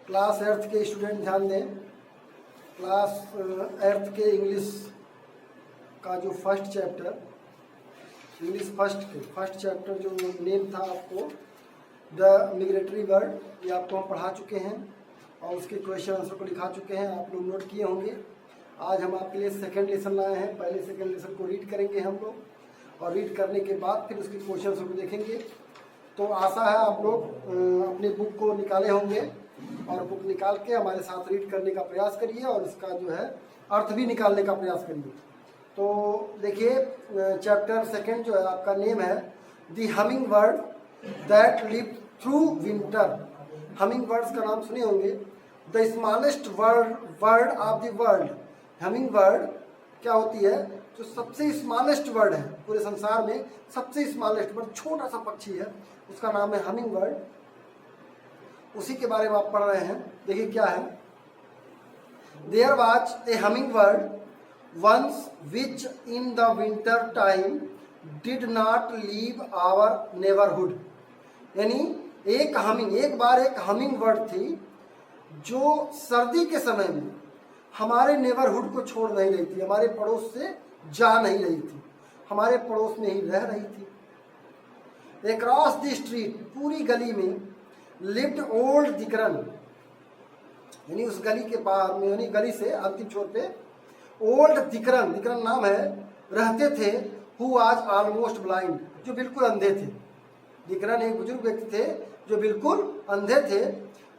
Class earth के student ध्यान दें। क्लास एर्थ के इंग्लिश का जो first chapter, English first chapter जो नेम था आपको द मिग्रेटरी वर्ड, ये आपको हम पढ़ा चुके हैं और उसके क्वेश्चन आंसर को लिखा चुके हैं, आप लोग नोट किए होंगे। आज हम आपके लिए सेकंड लेसन लाए हैं। पहले सेकंड लेसन को रीड करेंगे हम लोग और रीड करने के बाद फिर उसके क्वेश्चन आंसर को देखेंगे। तो आशा है आप लोग अपने बुक को निकाले होंगे और बुक निकाल के हमारे साथ रीड करने का प्रयास करिए और इसका जो है अर्थ भी निकालने का प्रयास करिए। तो देखिए चैप्टर सेकंड जो है आपका नेम है the humming bird that live through winter. Humming birds का नाम सुने होंगे। The smallest word of the world. Humming bird क्या होती है? जो सबसे स्मॉलेस्ट वर्ड है पूरे संसार में, सबसे स्मॉलेस्ट वर्ड, छोटा सा पक्षी है, उसका नाम है हमिंग बर्ड। उसी के बारे में आप पढ़ रहे हैं। देखिए क्या है। There was a hummingbird once which in the winter time did not leave our neighborhood। यानी एक बार एक हमिंग बर्ड थी जो सर्दी के समय में हमारे नेबरहुड को छोड़ नहीं रही थी, हमारे पड़ोस से जा नहीं रही थी, हमारे पड़ोस में ही रह रही थी। अक्रॉस द स्ट्रीट, पूरी गली में, लिव्ड ओल्ड दिकरन, यानी उस गली के पार में, यानी गली से अंतिम छोर पे ओल्ड दिकरन नाम है, रहते थे। हु वाज ऑलमोस्ट ब्लाइंड, जो बिल्कुल अंधे थे। दिकरन एक बुजुर्ग व्यक्ति थे जो बिल्कुल अंधे थे।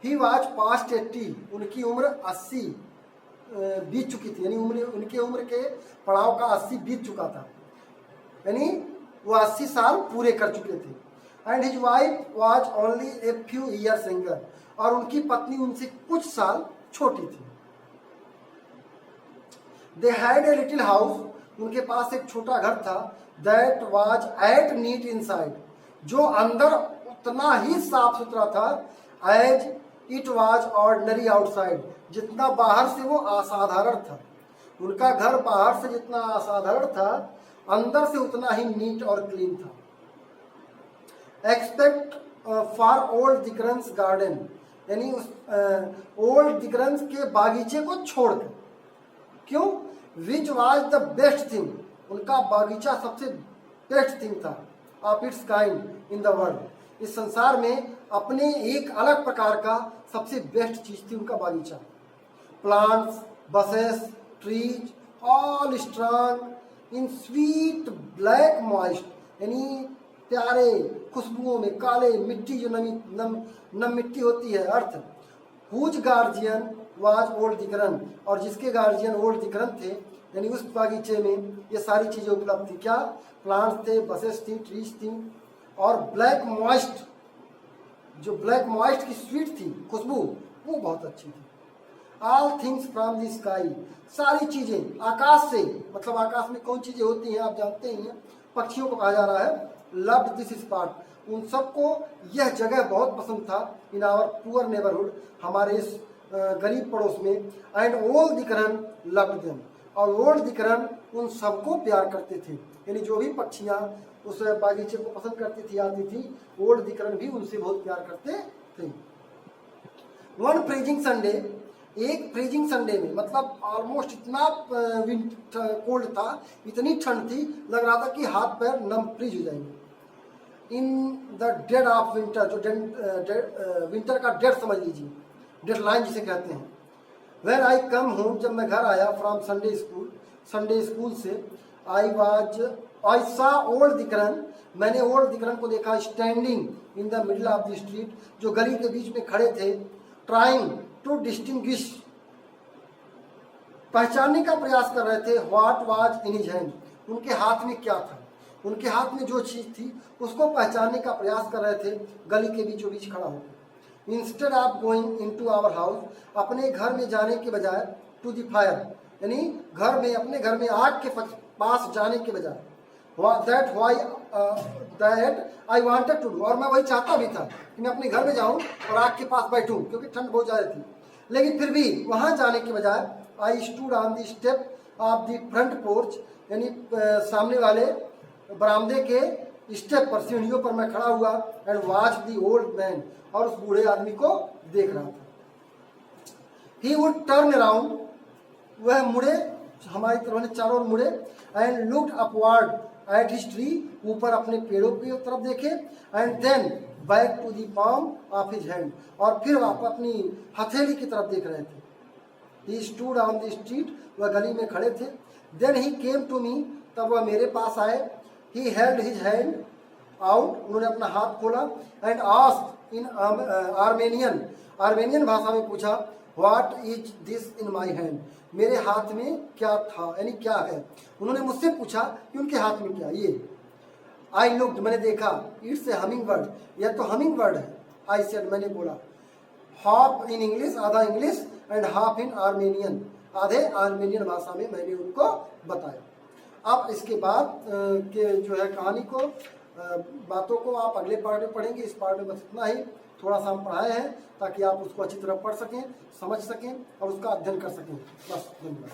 ही वाज पास्ट 80, उनकी उम्र 80 बीत चुकी थी, यानी उनके उम्र के पड़ाव का 80 बीत चुका था, यानी वो 80 साल पूरे कर चुके थे। And his wife was only a few years younger, और उनकी पत्नी उनसे कुछ साल छोटी थी। They had a little house, उनके पास एक छोटा घर था। That was at neat inside, जो अंदर उतना ही साफ सुथरा था as it was ordinary outside, जितना बाहर से वो असाधारण था। उनका घर बाहर से जितना असाधारण था, अंदर से उतना ही नीट और क्लीन था। एक्सपेक्ट फॉर ओल्ड दिकरंस गार्डन, यानी उस ओल्ड दिकरंस के बागीचे को छोड़कर। क्यों? Which was the best thing, उनका बागीचा सबसे बेस्ट थिंग था of its kind in the world. इस संसार में अपने एक अलग प्रकार का सबसे बेस्ट चीज थी उनका बागीचा। Plants, buses, trees, all strong in sweet black moist, यानी प्यारे खुशबुओं में, काले मिट्टी, जो नम मिट्टी होती है, अर्थ। हुज गार्जियन वाज ओल्ड दिकरन, और जिसके गार्जियन ओल्ड दिकरन थे, यानी उस बागीचे में ये सारी चीजें उपलब्ध थी। क्या? प्लांट्स थे, बसेस थी, ट्रीज थी, और ब्लैक मॉइस्ट, जो ब्लैक मॉइस्ट की स्वीट थी खुशबू, वो बहुत अच्छी थी। All things from the sky, सारी चीजें आकाश से, मतलब आकाश में कौन चीजें होती हैं आप जानते ही हैं, पक्षियों को कहा जा रहा है। लव्ड दिस स्पॉट, उन सबको यह जगह बहुत पसंद था। इन आवर पुअर नेबरहुड, हमारे इस गरीब पड़ोस में। एंड ओल्ड दिकरन लव्ड देम, और ओल्ड दिकरन उन सबको प्यार करते थे, यानी जो भी पक्षियां उस बागीचे को पसंद करती थी, आती थी, ओल्ड दिकरन भी उनसे बहुत प्यार करते थे। वन फ्रीजिंग संडे, एक फ्रीजिंग संडे में, मतलब ऑलमोस्ट इतना कोल्ड था, इतनी ठंड थी, लग रहा था कि हाथ पैर नम फ्रीज हो जाएंगे। In the dead of winter, जो विंटर का डेड समझ लीजिए, डेडलाइन जिसे कहते हैं। वेर आई कम होम, जब मैं घर आया, फ्रॉम संडे स्कूल से, आई सा ओल्ड दिकरन, मैंने ओल्ड दिकरन को देखा, standing in the middle of the street, जो गली के बीच में खड़े थे। ट्राइंग टू डिस्टिंग्विश, पहचानने का प्रयास कर रहे थे। What was in his hand, उनके हाथ में क्या था, उनके हाथ में जो चीज थी उसको पहचानने का प्रयास कर रहे थे, गली के बीचों बीच खड़ा होकर। Instead of going into our house, अपने घर में जाने के बजाय, टू द फायर, यानी घर में, अपने घर में आग के पास जाने के बजाय। That I wanted to do, और मैं वही चाहता भी था कि मैं अपने घर में जाऊं और आग के पास बैठूं, क्योंकि ठंड बहुत ज़्यादा थी। लेकिन फिर भी वहां जाने के बजाय I stood on the step of the front porch, यानी सामने वाले बरामदे के स्टेप पर, सीढ़ियों पर मैं खड़ा हुआ। And watch the old man, और उस बूढ़े आदमी को देख रहा था। ही वुड टर्न अराउंड, वह मुड़े, हमारी तरफ ने चारों ओर मुड़े, and looked upward at his tree, ऊपर अपने पेड़ों की तरफ देखे, and then back to the palm of his hand, और फिर वह अपनी हथेली की तरफ देख रहे थे। He stood on the street, वह गली में खड़े थे। Then he came to me, तब वह मेरे पास आए। He held his hand out, उन्होंने अपना हाथ खोला, and asked in Armenian, Armenian भाषा में पूछा, what is this in my hand, मेरे हाथ में क्या था, यानी क्या है। उन्होंने मुझसे पूछा कि उनके हाथ में क्या ये। आई लुक्ड, मैंने देखा, इट्स ए हमिंग बर्ड, यह तो हमिंग बर्ड है। आई सेड, मैंने बोला, हाफ इन इंग्लिश, आधा English, and half in Armenian, आधे आर्मेनियन भाषा में मैंने उनको बताया। अब इसके बाद के जो है कहानी को, बातों को आप अगले पार्ट में पढ़ेंगे। इस पार्ट में बस इतना ही, थोड़ा सा हम पढ़ाए हैं ताकि आप उसको अच्छी तरह पढ़ सकें, समझ सकें और उसका अध्ययन कर सकें। बस, धन्यवाद।